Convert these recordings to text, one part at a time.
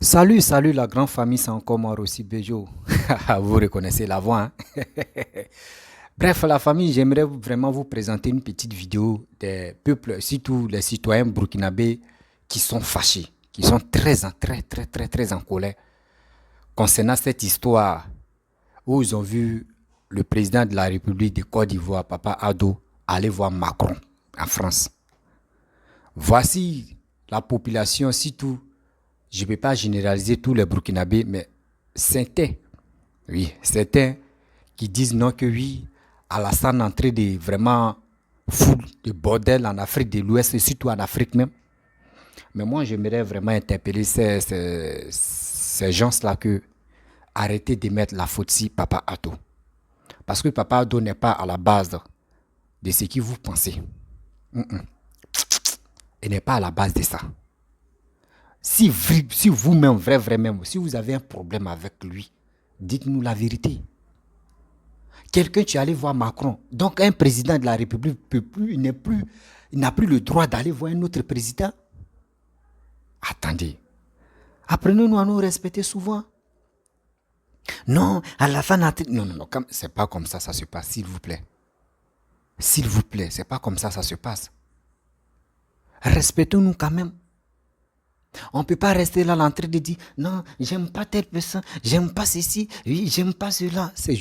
Salut, salut la grande famille, c'est encore moi aussi Bejo. Vous reconnaissez la voix, hein? Bref, la famille, j'aimerais vraiment vous présenter une petite vidéo des peuples, surtout les citoyens burkinabés qui sont fâchés, qui sont très en colère concernant cette histoire où ils ont vu le président de la République de Côte d'Ivoire, Papa Ado, aller voir Macron en France. Voici la population, surtout je ne peux pas généraliser tous les Burkinabés, mais certains, oui, certains qui disent non que oui, Alassane est en train de vraiment foutre de bordel en Afrique de l'Ouest et surtout en Afrique même. Mais moi, j'aimerais vraiment interpeller ces gens-là que arrêtez de mettre la faute sur Papa Ado. Parce que Papa Ado n'est pas à la base de ce que vous pensez. Il n'est pas à la base de ça. Si vous-même, vraiment, si vous avez un problème avec lui, dites-nous la vérité. Quelqu'un, tu es allé voir Macron. Donc, un président de la République peut plus, il n'a plus le droit d'aller voir un autre président. Attendez. Apprenez-nous à nous respecter souvent. Non, à la fin, non, c'est pas comme ça se passe, s'il vous plaît. S'il vous plaît, c'est pas comme ça se passe. Respectons-nous quand même. On ne peut pas rester là en train de dire non, j'aime pas telle personne, j'aime pas ceci, oui, j'aime pas cela. C'est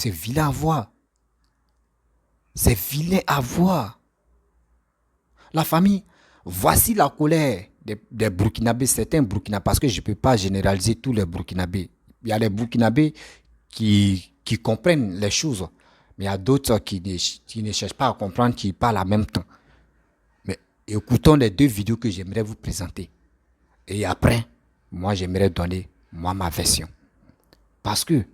vilain à voir. C'est vilain à voir. La famille, voici la colère des Burkinabés, certains Burkinabés, parce que je ne peux pas généraliser tous les Burkinabés. Il y a les Burkinabés qui comprennent les choses, mais il y a d'autres qui ne cherchent pas à comprendre, qui parlent en même temps. Mais écoutons les deux vidéos que j'aimerais vous présenter. Et après, moi, j'aimerais donner, moi, ma version. Parce que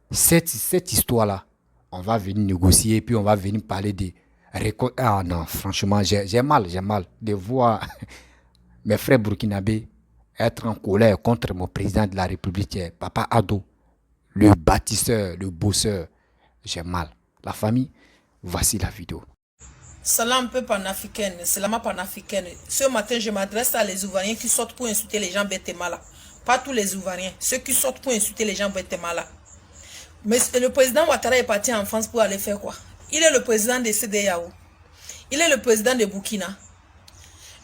cette histoire-là, on va venir négocier, puis on va venir parler de... Ah non, franchement, j'ai mal de voir mes frères burkinabés être en colère contre mon président de la République, Papa Ado, le bâtisseur, le bosseur. J'ai mal. La famille, voici la vidéo. Salam un peu panafricaine, salam panafricaine. Ce matin, je m'adresse à les Ivoiriens qui sortent pour insulter les gens bêtement là. Pas tous les Ivoiriens, ceux qui sortent pour insulter les gens bêtement là. Mais le président Ouattara est parti en France pour aller faire quoi? Il est le président de CEDEAO. Il est le président de Burkina.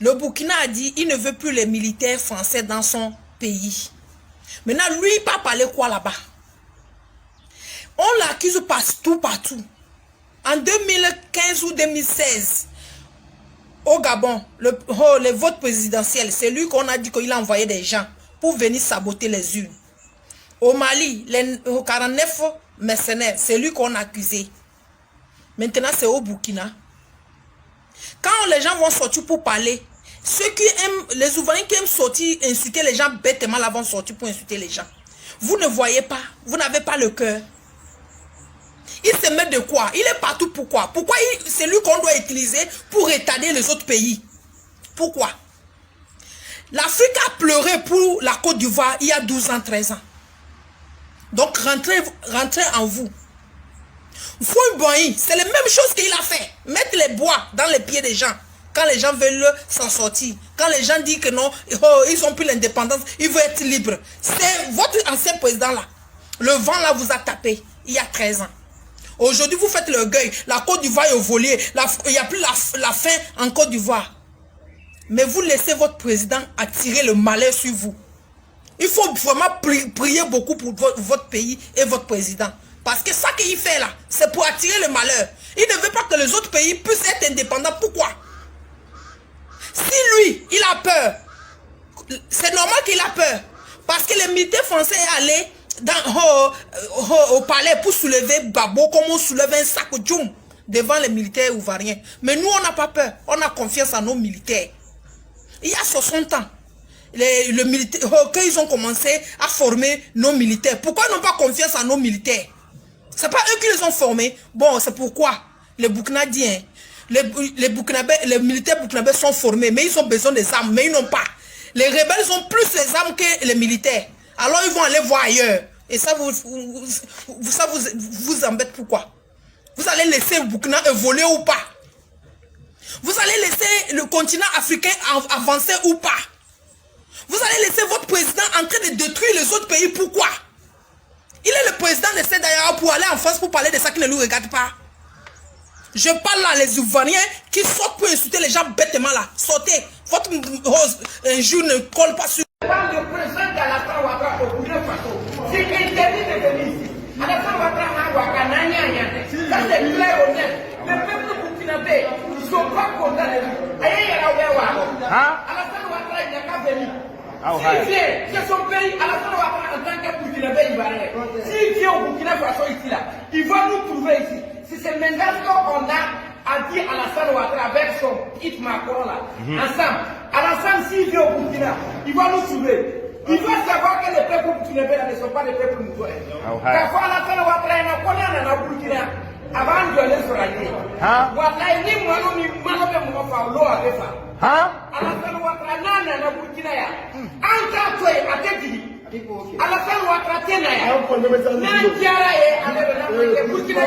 Le Burkina a dit qu'il ne veut plus les militaires français dans son pays. Maintenant, lui, il va parler quoi là-bas? On l'accuse partout. En 2015 ou 2016, au Gabon, le vote présidentiel, c'est lui qu'on a dit qu'il a envoyé des gens pour venir saboter les urnes. Au Mali, les 49 mercenaires, c'est lui qu'on a accusé. Maintenant, c'est au Burkina. Quand les gens vont sortir pour parler, ceux qui aiment, les Ivoiriens qui aiment sortir, insulter les gens bêtement, là vont sortir pour insulter les gens. Vous ne voyez pas, vous n'avez pas le cœur. Il se met de quoi? Il est partout. Pourquoi? Pourquoi c'est lui qu'on doit utiliser pour retarder les autres pays? Pourquoi? L'Afrique a pleuré pour la Côte d'Ivoire il y a 12 ans, 13 ans. Donc rentrez en vous. Fouille, c'est la même chose qu'il a fait. Mettre les bois dans les pieds des gens. Quand les gens veulent s'en sortir. Quand les gens disent que non, ils ont pris l'indépendance, ils veulent être libres. C'est votre ancien président là. Le vent là vous a tapé il y a 13 ans. Aujourd'hui, vous faites l'orgueil. La Côte d'Ivoire est au voilier. Il n'y a plus la faim en Côte d'Ivoire. Mais vous laissez votre président attirer le malheur sur vous. Il faut vraiment prier beaucoup pour votre pays et votre président. Parce que ça qu'il fait là, c'est pour attirer le malheur. Il ne veut pas que les autres pays puissent être indépendants. Pourquoi? Si lui, il a peur, c'est normal qu'il a peur. Parce que les militaires français sont allés au palais pour soulever Babo comme on soulève un sac de djoum devant les militaires ivoiriens. Mais nous, on n'a pas peur. On a confiance en nos militaires. Il y a 60 ans, quand ils ont commencé à former nos militaires, pourquoi ils n'ont pas confiance en nos militaires? C'est pas eux qui les ont formés. Bon, c'est pourquoi les Burkinadiens, les militaires burkinabés sont formés, mais ils ont besoin des armes, mais ils n'ont pas. Les rebelles ont plus les armes que les militaires. Alors ils vont aller voir ailleurs. Et ça vous embête pourquoi? Vous allez laisser le Burkina évoluer ou pas? Vous allez laisser le continent africain avancer ou pas? Vous allez laisser votre président les autres pays, pourquoi? Il est le président de CEDEAO pour aller en France pour parler de ça qui ne nous regarde pas. Je parle là, les Ivoiriens qui sortent pour insulter les gens bêtement là. Sortez. Votre jour ne colle pas sur. Le président d'Alassane Ouattara au Burkina Faso, c'est interdit de venir ici. Alassane Ouattara n'a pas de ça c'est clair honnête. Le peuple burkinabé, ils ne sont pas contents de lui. Alassane Ouattara, il n'a qu'à venir. S'il vient, c'est son pays, Alassane Ouattara en tant que burkinabé ivoirien. S'il vient au Burkina Faso ici là, il va nous trouver ici. Si c'est maintenant qu'on a dit Alassane Ouattara avec son kit Macron là, ensemble, Alassane s'il vient au Burkina, il va nous trouver. Il va savoir que les peuples burkinabés ne sont pas des peuples musulmans. Parfois Alassane Ouattara, il n'a pas dans le Burkina. Avant de aller sur la ligne. Ouattara, ni moi, ni moi, ni moi, l'eau avait fait. Alassane Ouattara, non, non, non, Burkina. Entre toi, à tête Alassane Ouattara, Ténaya. Non, Tiara, et Burkina,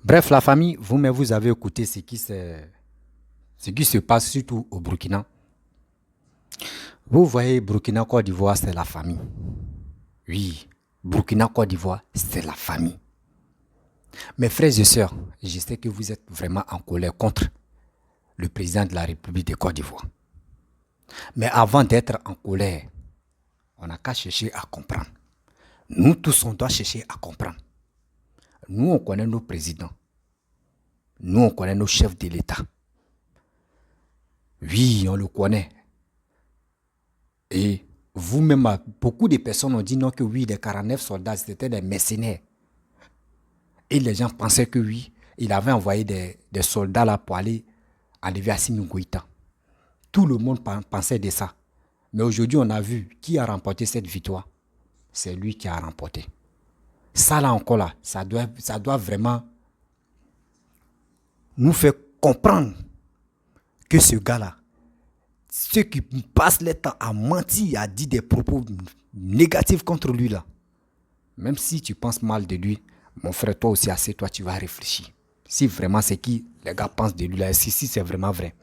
Bref, la famille, vous-même, vous avez écouté ce qui se passe surtout au Burkina. Vous voyez, Burkina, Côte d'Ivoire, c'est la famille. Oui, Burkina, Côte d'Ivoire, c'est la famille. Mes frères et sœurs, je sais que vous êtes vraiment en colère contre le président de la République de Côte d'Ivoire. Mais avant d'être en colère, on n'a qu'à chercher à comprendre. Nous tous, on doit chercher à comprendre. Nous, on connaît nos présidents. Nous, on connaît nos chefs de l'État. Oui, on le connaît. Et vous-même, beaucoup de personnes ont dit non que oui, les 49 soldats, c'était des mercenaires. Et les gens pensaient que oui, il avait envoyé des soldats là pour aller enlever Assimi Goïta. Tout le monde pensait de ça. Mais aujourd'hui, on a vu qui a remporté cette victoire. C'est lui qui a remporté. Ça là encore là, ça doit vraiment nous faire comprendre que ce gars-là, ceux qui passent le temps à mentir, à dire des propos négatifs contre lui là, même si tu penses mal de lui, mon frère, toi aussi, assez, toi, tu vas réfléchir. Si vraiment c'est qui les gars pensent de lui là, si c'est vraiment vrai.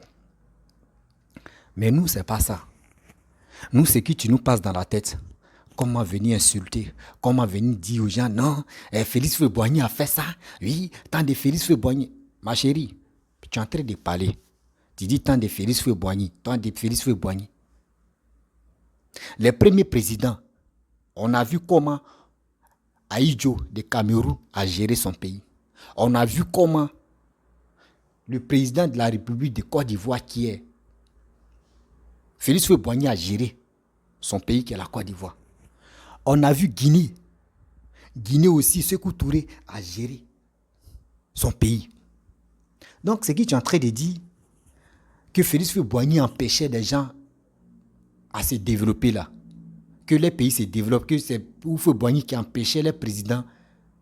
Mais nous, c'est pas ça. Nous, c'est qui tu nous passes dans la tête. Comment venir insulter, comment venir dire aux gens, non, Félix Houphouët-Boigny a fait ça. Oui, tant de Félix Houphouët-Boigny. Ma chérie, tu es en train de parler. Tu dis tant de Félix Houphouët-Boigny, tant de Félix Houphouët-Boigny. Les premiers présidents, on a vu comment Ahidjo de Cameroun a géré son pays. On a vu comment le président de la République de Côte d'Ivoire qui est Félix Houphouët-Boigny a géré son pays qui est la Côte d'Ivoire. On a vu Guinée. Guinée aussi, Sékou Touré a géré son pays. Donc, c'est qui tu es en train de dire que Félix Houphouët-Boigny empêchait des gens à se développer là. Que les pays se développent, que c'est Houphouët-Boigny qui empêchait les présidents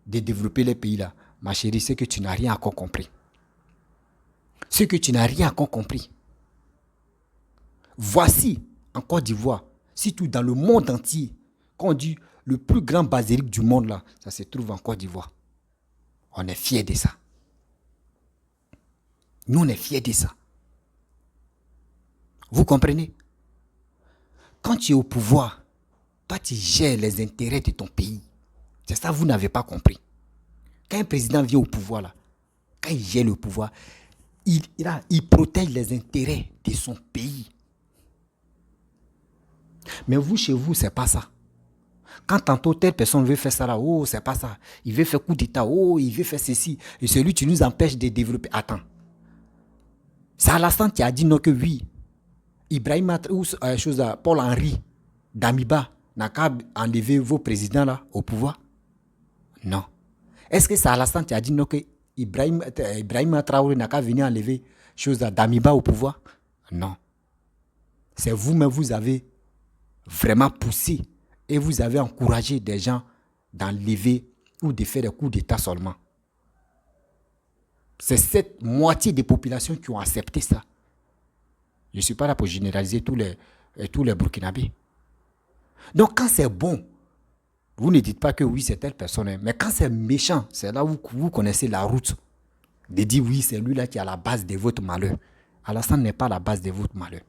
de développer les pays là. Ma chérie, c'est que tu n'as rien encore compris. C'est que tu n'as rien encore compris. Voici, en Côte d'Ivoire, surtout dans le monde entier, quand on dit le plus grand basilique du monde là, ça se trouve en Côte d'Ivoire. On est fiers de ça. Nous, on est fiers de ça. Vous comprenez? Quand tu es au pouvoir, toi, tu gères les intérêts de ton pays. C'est ça, vous n'avez pas compris. Quand un président vient au pouvoir, là, quand il gère le pouvoir, il protège les intérêts de son pays. Mais vous, chez vous, c'est pas ça. Quand tantôt telle personne veut faire ça là, oh, c'est pas ça. Il veut faire coup d'état, oh, il veut faire ceci. Et celui qui nous empêche de développer. Attends. C'est Alassane qui a dit non que oui. Ibrahim ou Paul-Henri Damiba n'a qu'à enlever vos présidents là au pouvoir? Non. Est-ce que c'est Alassane qui a dit non que Ibrahim Traoré n'a qu'à venir enlever Damiba au pouvoir? Non. C'est vous-même, vous avez vraiment poussé et vous avez encouragé des gens d'enlever ou de faire des coups d'état seulement. C'est cette moitié des populations qui ont accepté ça. Je ne suis pas là pour généraliser tous les Burkinabés. Donc quand c'est bon, vous ne dites pas que oui, c'est telle personne. Mais quand c'est méchant, c'est là où vous connaissez la route. De dire oui, c'est lui-là qui est à la base de votre malheur. Alassane n'est pas à la base de votre malheur.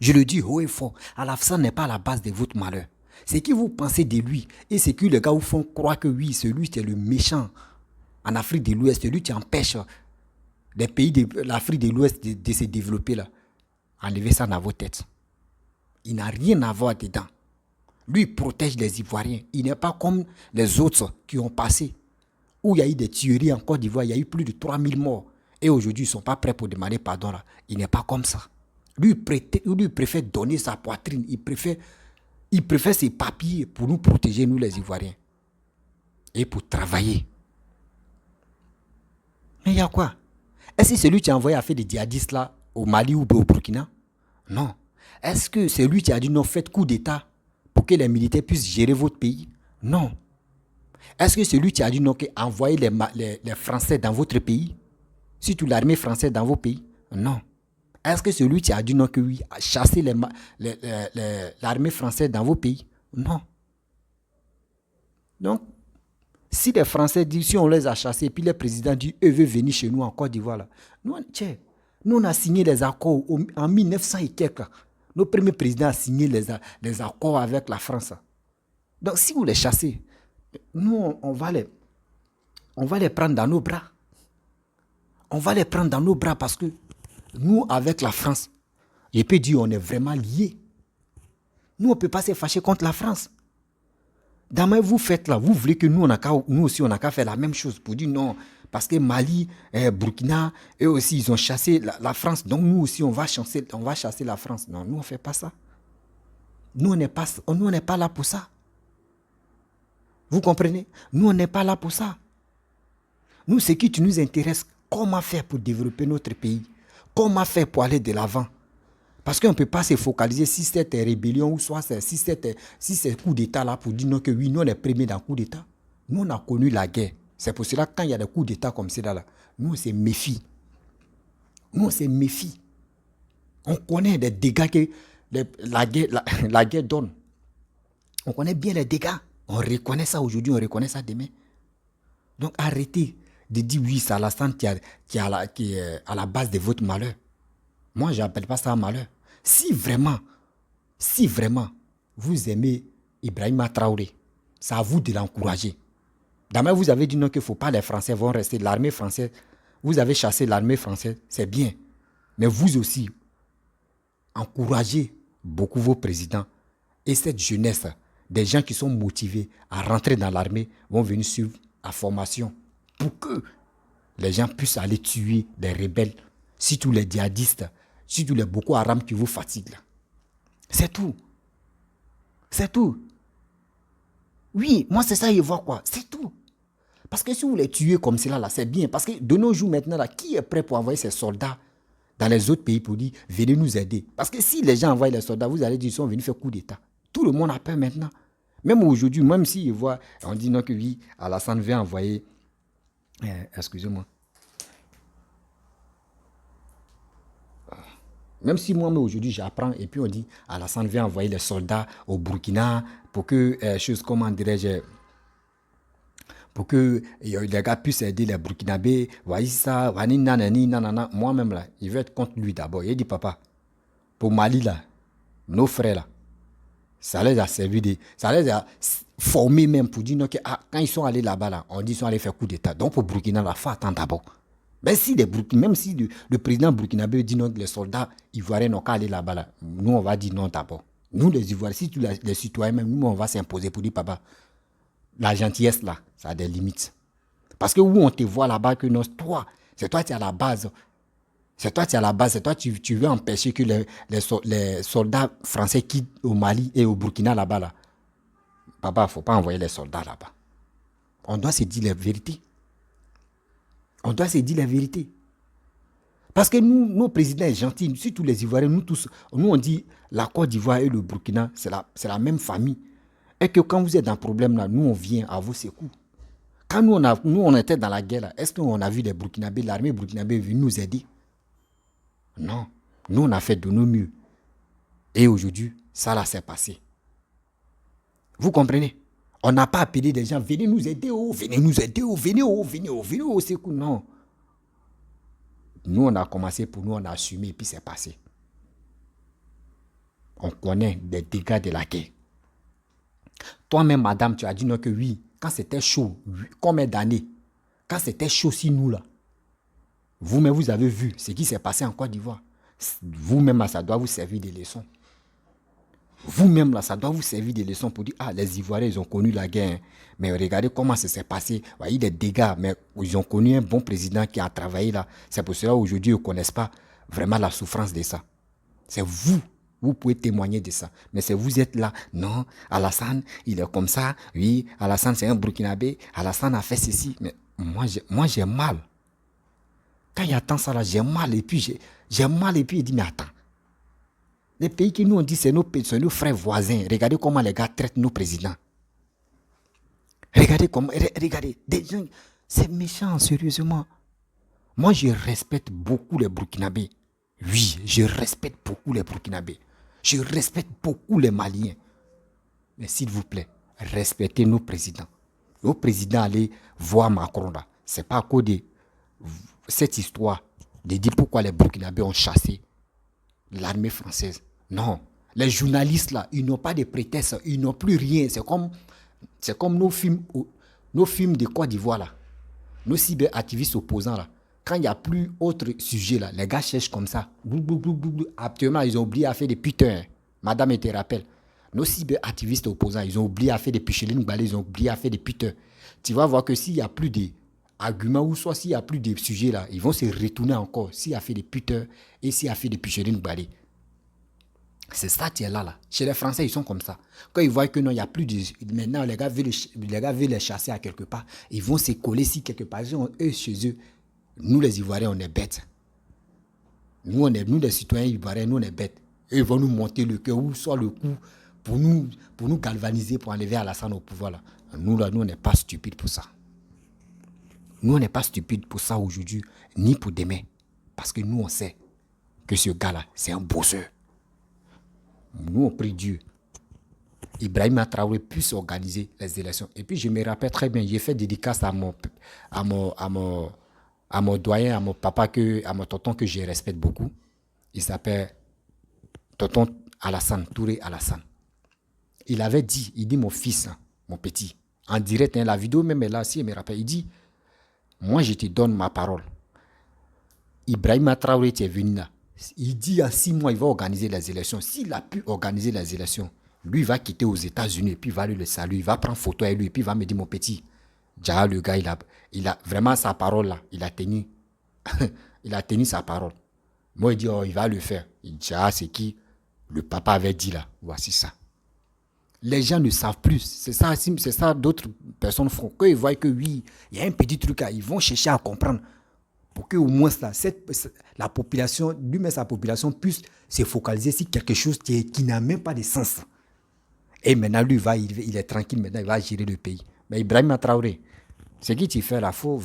Je le dis haut et fort, Alassane n'est pas à la base de votre malheur. C'est que vous pensez de lui et c'est que les gars vous font croire que oui, celui qui est le méchant en Afrique de l'Ouest, celui qui empêche les pays de l'Afrique de l'Ouest de se développer là. Enlevez ça dans vos têtes. Il n'a rien à voir dedans. Lui, il protège les Ivoiriens. Il n'est pas comme les autres qui ont passé, où il y a eu des tueries en Côte d'Ivoire, il y a eu plus de 3000 morts. Et aujourd'hui, ils ne sont pas prêts pour demander pardon là. Il n'est pas comme ça. Lui, il préfère donner sa poitrine. Il préfère ses papiers pour nous protéger, nous les Ivoiriens. Et pour travailler. Mais il y a quoi? Est-ce que c'est lui qui a envoyé à faire des djihadistes là au Mali ou au Burkina? Non. Est-ce que c'est lui qui a dit non, faites coup d'État pour que les militaires puissent gérer votre pays? Non. Est-ce que c'est lui qui a dit non, envoyez les Français dans votre pays? Surtout l'armée française dans vos pays? Non. Est-ce que c'est lui qui a dit non, que oui, chasser l'armée française dans vos pays? Non. Donc, si les Français disent, si on les a chassés, puis le président dit, eux veulent venir chez nous en Côte d'Ivoire, là. Nous, on a signé les accords en 1900 et quelques. Nos premiers présidents ont signé les accords avec la France. Donc, si vous les chassez, nous, on va les prendre dans nos bras. On va les prendre dans nos bras parce que nous, avec la France, je peux dire, on est vraiment liés. Nous, on ne peut pas se fâcher contre la France. Demain, vous faites là, vous voulez que nous aussi, on n'a qu'à faire la même chose pour dire non. Parce que Mali, Burkina, eux aussi, ils ont chassé la France. Donc, nous aussi, on va chasser la France. Non, nous, on ne fait pas ça. Nous, on n'est pas là pour ça. Vous comprenez? Nous, on n'est pas là pour ça. Nous, ce qui nous intéresse, comment faire pour développer notre pays? Comment faire pour aller de l'avant? Parce qu'on ne peut pas se focaliser si c'est rébellion ou soit si c'est coup d'État là pour dire non que oui, nous on est premiers dans le coup d'État. Nous on a connu la guerre. C'est pour cela que quand il y a des coups d'État comme ça là, nous on se méfie. Nous on se méfie. On connaît les dégâts que la guerre donne. On connaît bien les dégâts. On reconnaît ça aujourd'hui, on reconnaît ça demain. Donc arrêtez de dire oui, c'est Alassane qui est à la base de votre malheur. Moi, je n'appelle pas ça un malheur. Si vraiment, vous aimez Ibrahim Traoré, c'est à vous de l'encourager. D'abord, vous avez dit non qu'il ne faut pas, les Français vont rester, l'armée française, vous avez chassé l'armée française, c'est bien. Mais vous aussi, encouragez beaucoup vos présidents. Et cette jeunesse, des gens qui sont motivés à rentrer dans l'armée, vont venir suivre la formation pour que les gens puissent aller tuer les rebelles, surtout les djihadistes, surtout les Boko Haram qui vous fatiguent. Là. C'est tout. C'est tout. Oui, moi c'est ça, je vois quoi. C'est tout. Parce que si vous les tuez comme cela, là, c'est bien. Parce que de nos jours maintenant, là, qui est prêt pour envoyer ses soldats dans les autres pays pour dire, venez nous aider? Parce que si les gens envoient les soldats, vous allez dire, ils sont venus faire coup d'État. Tout le monde a peur maintenant. Même aujourd'hui, même si on dit non que oui, Alassane vient envoyer, excusez-moi. Même si moi, aujourd'hui, j'apprends et puis on dit, Alassane vient envoyer les soldats au Burkina pour que, comment dirais-je, pour que les gars puissent aider les Burkinabés. Voyez ça, nanani, nanana. Moi-même, là, je vais être contre lui d'abord. Il dit, papa, pour Mali, là, nos frères, là, ça les a servi ça les a formés même pour dire que quand ils sont allés là-bas, là, on dit qu'ils sont allés faire coup d'État. Donc, pour Burkina, il faut attendre d'abord. Même si le président burkinabé dit non, que les soldats ivoiriens n'ont qu'à aller là-bas, là, nous, on va dire non d'abord. Nous, les Ivoiriens, si tous les citoyens, même nous, on va s'imposer pour dire, papa, la gentillesse, là, ça a des limites. Parce que où on te voit là-bas, que non, c'est toi qui es à la base. C'est toi qui es à la base. C'est toi qui tu veux empêcher que les soldats français quittent au Mali et au Burkina là-bas. Là. Papa, il ne faut pas envoyer les soldats là-bas. On doit se dire la vérité. On doit se dire la vérité. Parce que nous, nos présidents sont gentils, surtout les Ivoiriens, nous tous, nous on dit la Côte d'Ivoire et le Burkina, c'est la même famille. Et que quand vous êtes dans un problème là, nous on vient à vos secours. Quand nous on était dans la guerre là, est-ce qu'on a vu les Burkinabés, l'armée burkinabé est venue nous aider? Non. Nous on a fait de nos mieux. Et aujourd'hui, ça là s'est passé. Vous comprenez? On n'a pas appelé des gens, venez nous aider, venez nous aider, venez au secours. Non. Nous, on a commencé pour nous, on a assumé et puis c'est passé. On connaît les dégâts de la guerre. Toi-même, madame, tu as dit non que oui, quand c'était chaud, combien d'années, quand c'était chaud si nous là, vous-même, vous avez vu ce qui s'est passé en Côte d'Ivoire. Vous-même, ça doit vous servir de leçon. Vous-même, là, ça doit vous servir de leçon pour dire, les Ivoiriens, ils ont connu la guerre, hein, mais regardez comment ça s'est passé. Il y a eu des dégâts, mais ils ont connu un bon président qui a travaillé là. C'est pour cela aujourd'hui, ils ne connaissent pas vraiment la souffrance de ça. C'est vous pouvez témoigner de ça. Mais c'est vous êtes là, non, Alassane, il est comme ça, oui, Alassane, c'est un Burkinabé, Alassane a fait ceci. Mais moi, j'ai mal. Quand il y a tant ça là, j'ai mal, et puis j'ai mal, et puis il dit, mais attends. Les pays qui nous ont dit c'est nos frères voisins. Regardez comment les gars traitent nos présidents. Regardez, des gens, c'est méchant, sérieusement. Moi, je respecte beaucoup les Burkinabés. Oui, je respecte beaucoup les Burkinabés. Je respecte beaucoup les Maliens. Mais s'il vous plaît, respectez nos présidents. Nos présidents allaient voir Macron là. C'est pas à cause de cette histoire de dire pourquoi les Burkinabés ont chassé l'armée française. Non. Les journalistes là, ils n'ont pas de prétexte, ils n'ont plus rien. C'est comme nos films de Côte d'Ivoire là. Nos cyberactivistes opposants là. Quand il n'y a plus autre sujet là, les gars cherchent comme ça. Actuellement, ils ont oublié à faire des putains. Madame te rappelle. Nos cyberactivistes opposants, ils ont oublié à faire des picheline, ils ont oublié à faire des putains. Tu vas voir que s'il n'y a plus d'arguments ou soit s'il n'y a plus de sujets là, ils vont se retourner encore. S'il y a fait des putains et s'il y a fait des picheline, c'est ça qui est là. Chez les Français, ils sont comme ça. Quand ils voient que non, il n'y a plus de... Maintenant, les gars veulent les chasser à quelque part. Ils vont se coller si quelque part. Eux, chez eux, nous, les Ivoiriens, on est bêtes. Nous, les citoyens ivoiriens, nous, on est bêtes. Eux, ils vont nous monter le cœur ou soit le cou pour nous galvaniser, pour enlever Alassane au pouvoir. Là. Nous, on n'est pas stupides pour ça. Nous, on n'est pas stupides pour ça aujourd'hui, ni pour demain. Parce que nous, on sait que ce gars-là, c'est un bosseur. Nous, on prie Dieu. Ibrahima Traoré puisse organiser les élections. Et puis, je me rappelle très bien, j'ai fait dédicace à mon doyen, à mon papa, à mon tonton que je respecte beaucoup. Il s'appelle tonton Alassane, Touré Alassane. Il avait dit, mon fils, mon petit, en direct, la vidéo même est là, si il me rappelle, il dit, moi je te donne ma parole. Ibrahima Traoré, tu es venu là. Il dit en 6 mois, il va organiser les élections. S'il a pu organiser les élections, lui, il va quitter aux États-Unis, et puis il va lui le saluer, il va prendre photo avec lui, et puis il va me dire, mon petit, déjà, le gars, il a vraiment sa parole là, il a tenu sa parole. Moi, il dit, il va le faire. Il dit, c'est qui le papa avait dit là, voici ça. Les gens ne savent plus, c'est ça d'autres personnes font. Quand ils voient que oui, il y a un petit truc là, ils vont chercher à comprendre. Pour qu'au moins la population, lui-même sa population, puisse se focaliser sur quelque chose qui n'a même pas de sens. Et maintenant, lui, il est tranquille, maintenant, il va gérer le pays. Mais Ibrahima Traoré, ce que tu fais là, faut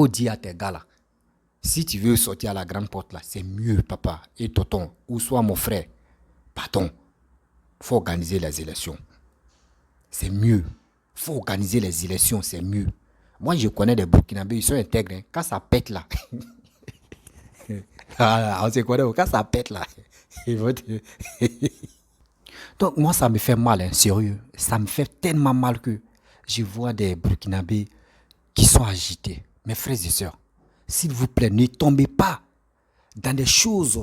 dire à tes gars là, si tu veux sortir à la grande porte là, c'est mieux, papa et tonton, ou soit mon frère, pardon, faut organiser les élections. C'est mieux. faut organiser les élections, c'est mieux. Moi, je connais des Burkinabés, ils sont intègres. Hein. Quand ça pète là, on se connaît, quand ça pète là, ils vont te... Donc, moi, ça me fait mal, hein, sérieux. Ça me fait tellement mal que je vois des Burkinabés qui sont agités. Mes frères et sœurs, s'il vous plaît, ne tombez pas dans des choses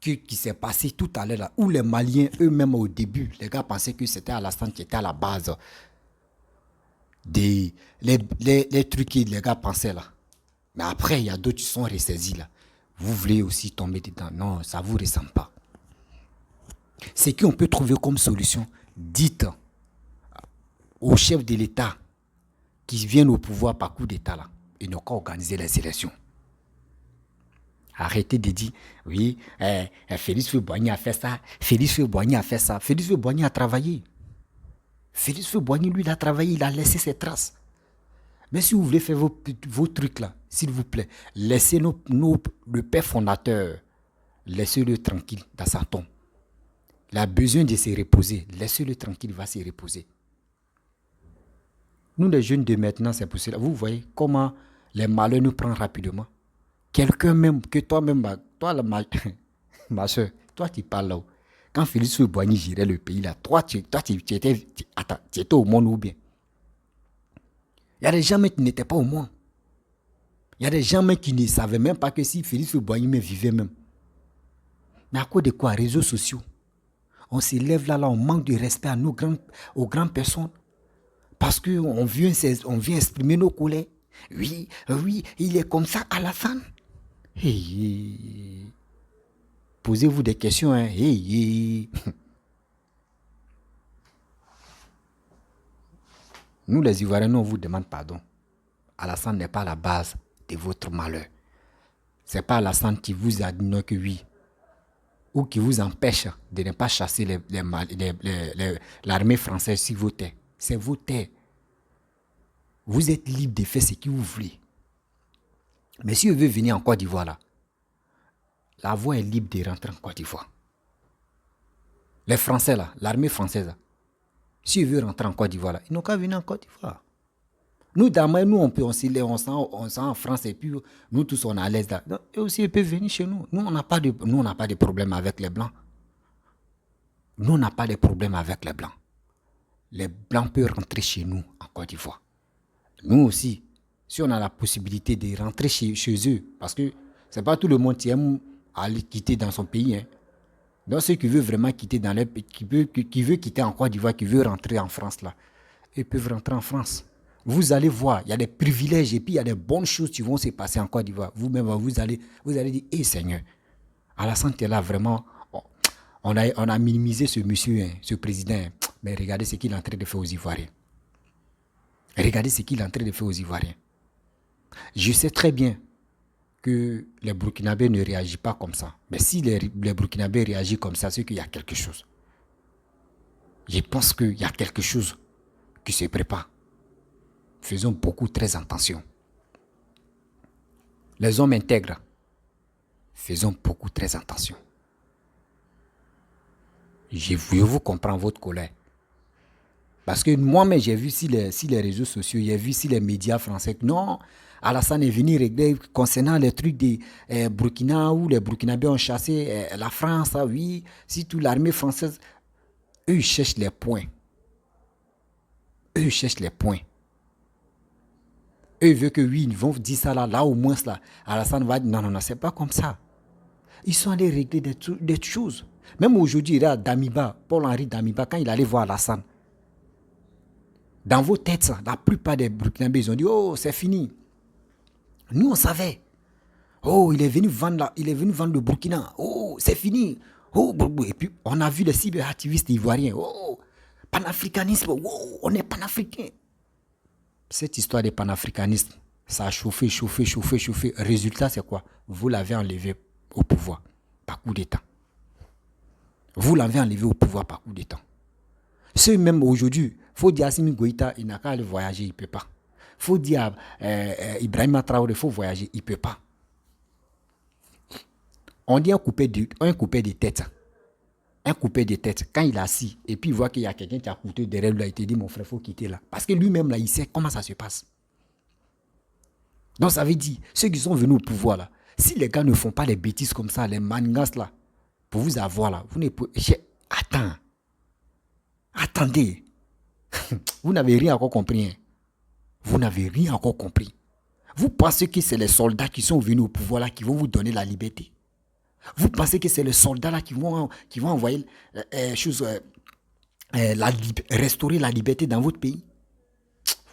qui s'est passé tout à l'heure là, où les Maliens eux-mêmes au début, les gars pensaient que c'était Alassane qui était à la base des les trucs que les gars pensaient là. Mais après, il y a d'autres qui sont ressaisis là. Vous voulez aussi tomber dedans. Non, ça ne vous ressemble pas. Ce qu'on peut trouver comme solution, dites aux chefs de l'État qui viennent au pouvoir par coup d'État là, ils n'ont qu'à organiser les élections. Arrêtez de dire, oui, Félix Houphouët-Boigny a fait ça, Félix Houphouët-Boigny a fait ça. Félix Houphouët-Boigny a travaillé. Félix Houphouët-Boigny, lui, il a travaillé, il a laissé ses traces. Mais si vous voulez faire vos trucs là, s'il vous plaît, laissez le père fondateur, laissez-le tranquille dans sa tombe. Il a besoin de se reposer. Laissez-le tranquille, il va se reposer. Nous, les jeunes de maintenant, c'est pour cela. Vous voyez comment les malheurs nous prennent rapidement. Quelqu'un même, que toi-même, toi, ma soeur, toi, tu parles là-haut. Quand Félix Houphouët-Boigny gérait le pays là, toi, tu étais au monde ou bien? Il y a des gens qui n'étaient pas au monde. Il y a des gens qui ne savaient même pas que si Félix Houphouët-Boigny vivait même. Mais à cause de quoi? Réseaux sociaux. On se lève là, on manque de respect à aux grandes personnes. Parce qu'on vient exprimer nos colères. Oui, il est comme ça, Alassane. Hey. Posez-vous des questions. Hein. Hey. Nous, les Ivoiriens, nous, on vous demande pardon. Alassane n'est pas la base de votre malheur. Ce n'est pas Alassane qui vous a dit non que oui. Ou qui vous empêche de ne pas chasser l'armée française sur vos terres. C'est vos terres. Vous êtes libre de faire ce que vous voulez. Mais si vous voulez venir en Côte d'Ivoire, là, la voie est libre de rentrer en Côte d'Ivoire. Les Français, là, l'armée française, là, si vous voulez rentrer en Côte d'Ivoire, là, ils n'ont qu'à venir en Côte d'Ivoire. Nous, d'abord, nous, on s'en en France et puis nous tous, on est à l'aise là. Donc, eux aussi, ils peuvent venir chez nous. Nous, on n'a pas de problème avec les Blancs. Nous, on n'a pas de problème avec les Blancs. Les Blancs peuvent rentrer chez nous en Côte d'Ivoire. Nous aussi, si on a la possibilité de rentrer chez eux, parce que ce n'est pas tout le monde qui aime aller quitter dans son pays. Hein. Donc, ceux qui veulent vraiment quitter dans leur pays, qui veut quitter en Côte d'Ivoire, qui veut rentrer en France, là, ils peuvent rentrer en France. Vous allez voir, il y a des privilèges et puis il y a des bonnes choses qui vont se passer en Côte d'Ivoire. Vous-même, vous allez dire, hé Seigneur, Alassane est là vraiment, on a minimisé ce monsieur, hein, ce président, hein, mais regardez ce qu'il est en train de faire aux Ivoiriens. Regardez ce qu'il est en train de faire aux Ivoiriens. Je sais très bien que les Burkinabés ne réagissent pas comme ça. Mais si les Burkinabés réagissent comme ça, c'est qu'il y a quelque chose. Je pense qu'il y a quelque chose qui se prépare. Faisons beaucoup très attention. Les hommes intègres, faisons beaucoup très attention. Je vous comprends votre colère. Parce que moi-même, j'ai vu si les réseaux sociaux, j'ai vu si les médias français, non, Alassane est venu régler concernant les trucs des Burkina, où les Burkinabés ont chassé la France, oui, si toute l'armée française, eux, ils cherchent les points. Eux, ils cherchent les points. Eux, ils veulent que oui, ils vont dire ça là au moins, là, Alassane va dire, non, c'est pas comme ça. Ils sont allés régler des choses. Même aujourd'hui, là, Damiba, Paul-Henri Damiba, quand il allait voir Alassane, dans vos têtes, la plupart des Burkinabés, ils ont dit, oh, c'est fini. Nous, on savait. Oh, il est venu vendre le Burkina. Oh, c'est fini. Oh, et puis, on a vu les cyberactivistes ivoiriens. Oh, panafricanisme. Oh, on est panafricain. Cette histoire de panafricanisme, ça a chauffé. Résultat, c'est quoi? Vous l'avez enlevé au pouvoir par coup d'État. Vous l'avez enlevé au pouvoir par coup d'État. Ceux même aujourd'hui, il faut dire à Assimi Goïta, il n'a qu'à aller voyager, il ne peut pas. Il faut dire à Ibrahima Traoré, il faut voyager, il ne peut pas. On dit un coupé de tête. un coupé de tête, quand il est assis, et puis il voit qu'il y a quelqu'un qui a coupé derrière lui, il te dit, mon frère, il faut quitter là. Parce que lui-même, là, il sait comment ça se passe. Donc, ça veut dire, ceux qui sont venus au pouvoir, là, si les gars ne font pas les bêtises comme ça, les mangas, là, pour vous avoir, là, vous ne pouvez... Attendez. Vous n'avez rien encore compris. Hein. Vous n'avez rien encore compris. Vous pensez que c'est les soldats qui sont venus au pouvoir, là, qui vont vous donner la liberté? Vous pensez que c'est les soldats là qui vont envoyer restaurer la liberté dans votre pays?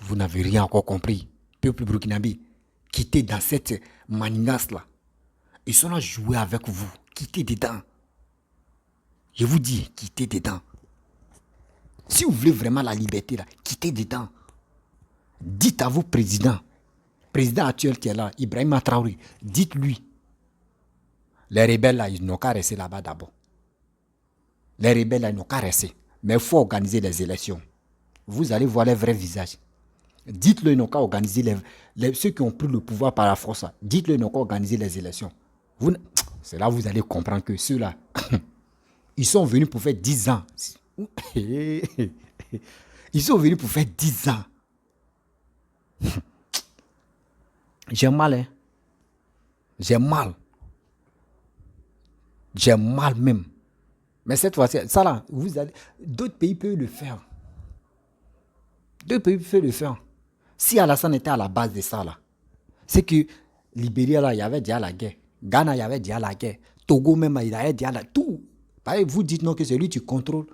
Vous n'avez rien encore compris. Peuple burkinabé, quittez dans cette manigance là. Ils sont là à jouer avec vous. Quittez dedans. Je vous dis, quittez dedans. Si vous voulez vraiment la liberté là, quittez dedans. Dites à vos présidents actuel qui est là, Ibrahima Traoré, dites-lui. Les rebelles, là, ils n'ont qu'à rester là-bas d'abord. Les rebelles, là, ils n'ont qu'à rester. Mais il faut organiser les élections. Vous allez voir les vrais visages. Dites-le, ils n'ont qu'à organiser ceux qui ont pris le pouvoir par la force. Dites-le, ils n'ont qu'à organiser les élections. C'est là que vous allez comprendre que ceux-là, ils sont venus pour faire 10 ans. Ils sont venus pour faire 10 ans. J'ai mal, hein. J'ai mal. J'ai mal même. Mais cette fois-ci, ça là, d'autres pays peuvent le faire. D'autres pays peuvent le faire. Si Alassane était à la base de ça là, c'est que Libéria là, il y avait déjà la guerre. Ghana, il y avait déjà la guerre. Togo même, il y avait déjà la... Tout. Vous dites non que c'est lui qui contrôle.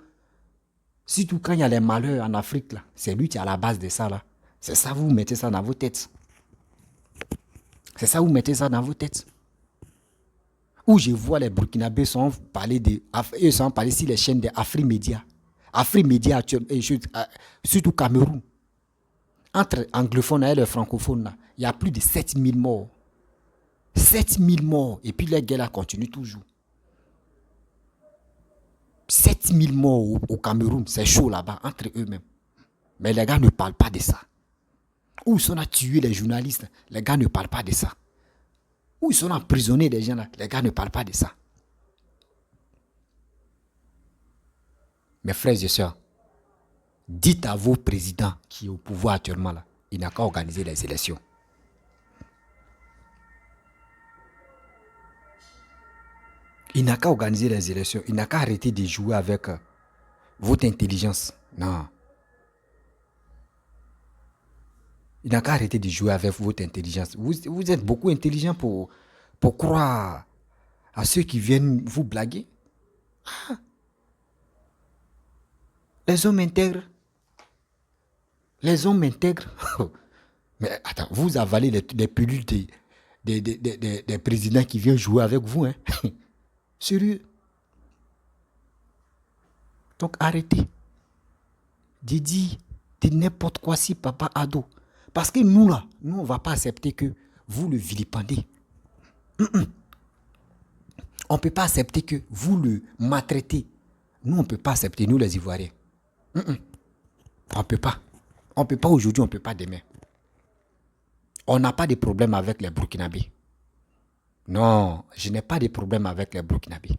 Surtout quand il y a les malheurs en Afrique là, c'est lui qui est à la base de ça là. C'est ça, vous mettez ça dans vos têtes. C'est ça, vous mettez ça dans vos têtes. Où je vois les Burkinabés sont parler sur les chaînes d'Afrimédia. Afrimédia, surtout Cameroun. Entre anglophones et les francophones, il y a plus de 7000 morts. 7000 morts. Et puis les guerres continuent toujours. 7000 morts au Cameroun. C'est chaud là-bas, entre eux-mêmes. Mais les gars ne parlent pas de ça. Où ils sont à tuer les journalistes, les gars ne parlent pas de ça. Où ils sont emprisonnés des gens là, les gars ne parlent pas de ça. Mes frères et sœurs, dites à vos présidents qui sont au pouvoir actuellement là, il n'a qu'à organiser les élections. Il n'a qu'à organiser les élections. Il n'a qu'à arrêter de jouer avec votre intelligence. Non. Il n'a qu'à arrêter de jouer avec votre intelligence. Vous êtes beaucoup intelligent pour croire à ceux qui viennent vous blaguer. Ah. Les hommes intègres. Les hommes intègres. Mais attends, vous avalez les pilules des présidents qui viennent jouer avec vous. Hein? Sérieux. Donc arrêtez. Didi, de n'importe quoi si papa ado. Parce que nous là, nous on ne va pas accepter que vous le vilipendez. On ne peut pas accepter que vous le maltraitez. Nous on ne peut pas accepter, nous les Ivoiriens. On ne peut pas. On ne peut pas aujourd'hui, on ne peut pas demain. On n'a pas de problème avec les Burkinabés. Non, je n'ai pas de problème avec les Burkinabés.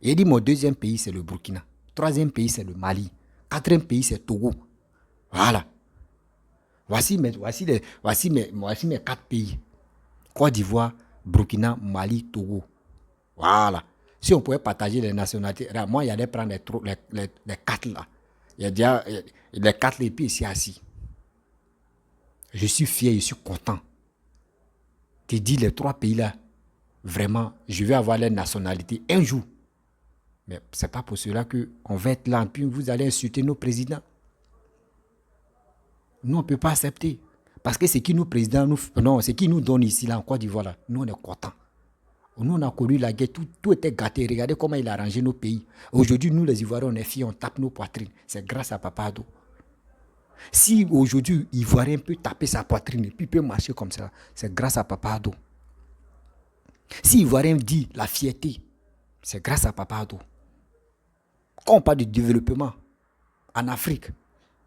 Il dit mon deuxième pays c'est le Burkina. Troisième pays c'est le Mali. Quatrième pays c'est Togo. Voilà. Voici mes 4 pays. Côte d'Ivoire, Burkina, Mali, Togo. Voilà. Si on pouvait partager les nationalités, moi, il y allait prendre les 4 là. Il y a déjà les 4 et puis ici assis. Je suis fier, je suis content. Tu dis les 3 pays là, vraiment, je vais avoir les nationalités un jour. Mais ce n'est pas pour cela qu'on va être là, puis vous allez insulter nos présidents. Nous, on ne peut pas accepter. Parce que ce qui nous président, ce qui nous donne ici, là, en Côte d'Ivoire, là, nous, on est contents. Nous, on a connu la guerre, tout était gâté. Regardez comment il a arrangé nos pays. Aujourd'hui, nous, les Ivoiriens, on est fiers, on tape nos poitrines. C'est grâce à Papa Ado. Si aujourd'hui, Ivoirien peut taper sa poitrine et puis peut marcher comme ça, c'est grâce à Papa Ado. Si Ivoirien dit la fierté, c'est grâce à Papa Ado. Quand on parle de développement en Afrique,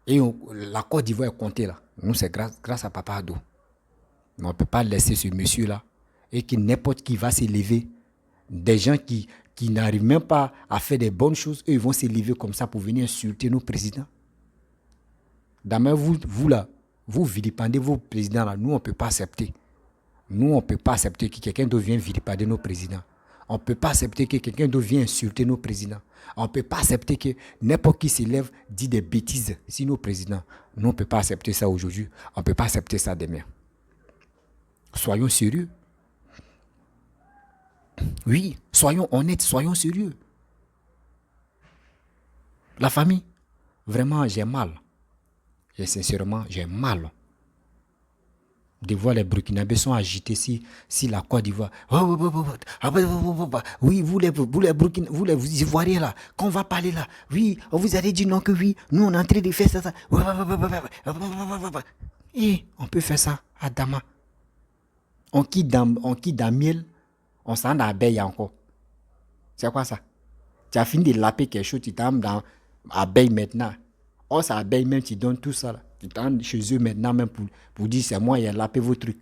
et la Côte d'Ivoire est comptée là, nous, c'est grâce à Papa Ado. Mais on ne peut pas laisser ce monsieur-là et que n'importe qui va s'élever, des gens qui qui n'arrivent même pas à faire des bonnes choses, eux, ils vont s'élever comme ça pour venir insulter nos présidents. Demain, vous là, vous vilipendez vos présidents là, nous, on ne peut pas accepter. Nous, on ne peut pas accepter que quelqu'un d'autre vienne vilipender nos présidents. On ne peut pas accepter que quelqu'un d'autre vienne insulter nos présidents. On ne peut pas accepter que n'importe qui s'élève dit des bêtises sur nos présidents. Nous, on ne peut pas accepter ça aujourd'hui. On ne peut pas accepter ça demain. Soyons sérieux. Oui, soyons honnêtes, soyons sérieux. La famille, vraiment, j'ai mal. Et sincèrement, j'ai mal de voir les Burkinabés sont agités si la Côte d'Ivoire. Oui, vous les Ivoiriens là, quand on va parler là, oui, on vous allez dit non que oui, nous on est en train de faire ça. Et on peut faire ça à Dama. On quitte dans miel, on s'en abeille encore. C'est quoi ça? Tu as fini de laper quelque chose, tu t'en dans abeille maintenant. Oh, ça abeille même, tu donnes tout ça là. Tu t'en chez eux maintenant même pour dire c'est moi qui ai lapé vos trucs.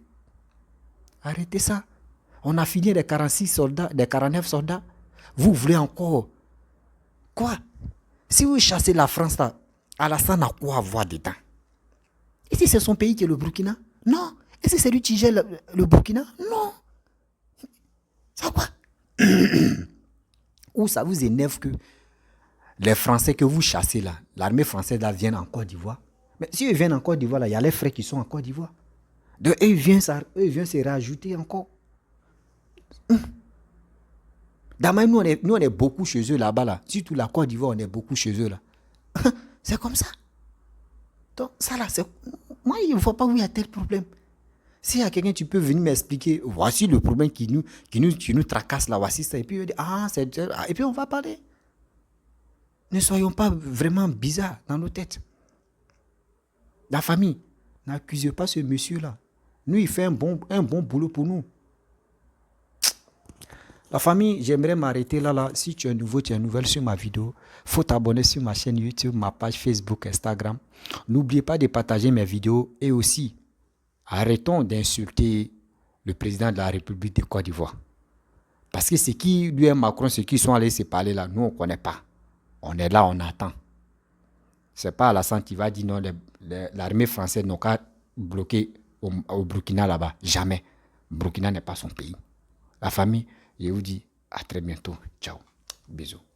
Arrêtez ça. On a fini les 46 soldats, les 49 soldats. Vous voulez encore quoi? Si vous chassez la France là, Alassane a quoi à voir dedans? Et si c'est son pays qui est le Burkina? Non. Et si c'est lui qui gère le Burkina? Non. Ça quoi? Ou ça vous énerve que les Français que vous chassez là, l'armée française là vienne en Côte d'Ivoire? Mais si ils viennent en Côte d'Ivoire, il y a les frères qui sont en Côte d'Ivoire. Donc, eux, ils viennent se rajouter encore. D'abord, nous, on est beaucoup chez eux là-bas. Là. Surtout la Côte d'Ivoire, on est beaucoup chez eux là. C'est comme ça. Donc, ça là, c'est... Moi, il ne faut pas où il y a tel problème. S'il y a quelqu'un, tu peux venir m'expliquer, voici le problème qui nous tracasse là, voici ça. Et puis, et puis on va parler. Ne soyons pas vraiment bizarres dans nos têtes. La famille, n'accusez pas ce monsieur-là. Nous, il fait un bon boulot pour nous. La famille, j'aimerais m'arrêter là. Si tu es nouveau, tu es nouvelle sur ma vidéo, il faut t'abonner sur ma chaîne YouTube, ma page Facebook, Instagram. N'oubliez pas de partager mes vidéos et aussi, arrêtons d'insulter le président de la République de Côte d'Ivoire. Parce que ce qui, lui et Macron, ceux qui sont allés se parler là, nous, on ne connaît pas. On est là, on attend. Ce n'est pas Alassane qui va dire non, l'armée française n'a qu'à bloquer au Burkina là-bas. Jamais. Burkina n'est pas son pays. La famille, je vous dis à très bientôt. Ciao. Bisous.